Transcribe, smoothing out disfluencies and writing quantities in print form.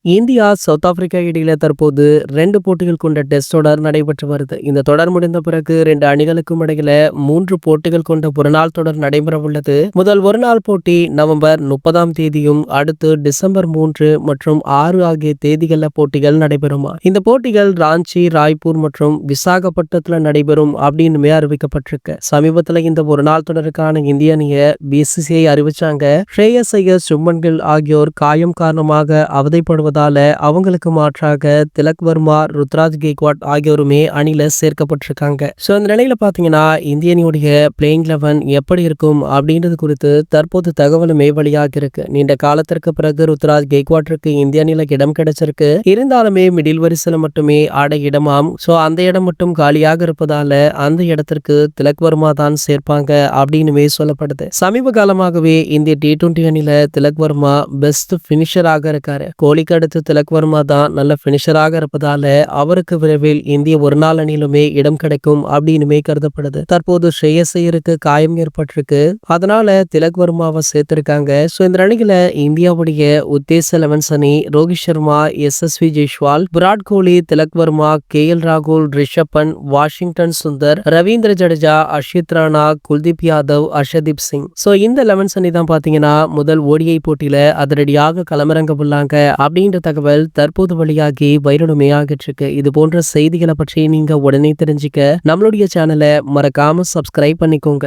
India, south Africa இடையில தற்போது 2 போட்டிகள் கொண்ட டெஸ்ட் தொடர் நடைபெற்று வருது. இந்த தொடர் முடிந்த பிறகு 2 அணிகளுக்கும் இடையில 3 போட்டிகள் கொண்ட ஒருநாள் தொடர் நடைபெற உள்ளது. முதல் ஒருநாள் போட்டி நவம்பர் 30ஆம் தேதியும், அடுத்து டிசம்பர் 3 மற்றும் 6 ஆகிய தேதிகள்ல போட்டிகள் நடைபெறுமா. இந்த போட்டிகள் ராஞ்சி, ராய்ப்பூர் மற்றும் விசாகப்பட்டினத்துல நடைபெறும் அப்படின்னுமே அறிவிக்கப்பட்டிருக்கு. சமீபத்துல இந்த ஒருநாள் தொடருக்கான இந்திய அணியை பிசிசிஐ அறிவிச்சாங்க. ஸ்ரேயஸ் ஐயர், சுப்மன் கில் ஆகியோர் காயம் காரணமாக அவதைப்படுவது அவங்களுக்கு மாற்றாக திலக் வர்மா, ருத்ராஜ் கெய்க்வாட் ஆகியோருமே அணில சேர்க்கப்பட்டிருக்காங்க. சோ இந்த நிலையில பாத்தீங்கன்னா இந்திய அணியுடைய பிளேயிங் 11 எப்படி இருக்கும் அப்படின்றது குறித்து தற்போது தகவலுமே வெளியாகி இருக்கு. நீண்ட காலத்திற்கு பிறகு ருத்ராஜ் கெய்க்வாட்டிற்கு இந்திய அணியில இடம் கிடைச்சிருக்கு. இருந்தாலுமே மிடில் வரிசையில மட்டுமே ஆட இடமாம். சோ அந்த இடம் மட்டும் காலியாக இருப்பதால அந்த இடத்திற்கு திலக் வர்மா தான் சேர்ப்பாங்க அப்படின்னுமே சொல்லப்படுது. சமீப காலமாகவே இந்திய T20 அணியில திலக் வர்மா பெஸ்ட் பினிஷராக இருக்காரு. கோலிக்கு அடுத்து திலக் வர்மா தான் நல்ல பினிஷராக இருப்பதால அவருக்கு விரைவில் இந்திய ஒருநாள் அணியிலுமே இடம் கிடைக்கும் அப்படின்னுமே கருதப்படுது. தற்போது ஸ்ரேயஸ் ஐயருக்கு காயம் ஏற்பட்டிருக்கு. அதனால திலக் வர்மாவை சேர்த்திருக்காங்க. சோ இந்த அணியில இந்தியாவுடைய உத்தேச 11 அணி ரோஹித் சர்மா, SSV ஜெய்ஸ்வால், விராட் கோலி, திலக் வர்மா, KL ராகுல், ரிஷப் பண்ட், வாஷிங்டன் சுந்தர், ரவீந்திர ஜடேஜா, அஷித் ராணா, குல்தீப் யாதவ், அர்ஷதீப் சிங். சோ இந்த 11 அணி தான் பாத்தீங்கன்னா முதல் ODI போட்டியில அதிரடியாக களமிறங்க உள்ளாங்க அப்படின்ற தகவல் தற்போது வெளியாகி வைரலுமே ஆகிட்டு இருக்கு. இது போன்ற செய்திகளை பற்றி நீங்க உடனே தெரிஞ்சுக்க நம்மளுடைய சேனலை மறக்காம சப்ஸ்கிரைப் பண்ணிக்கோங்க.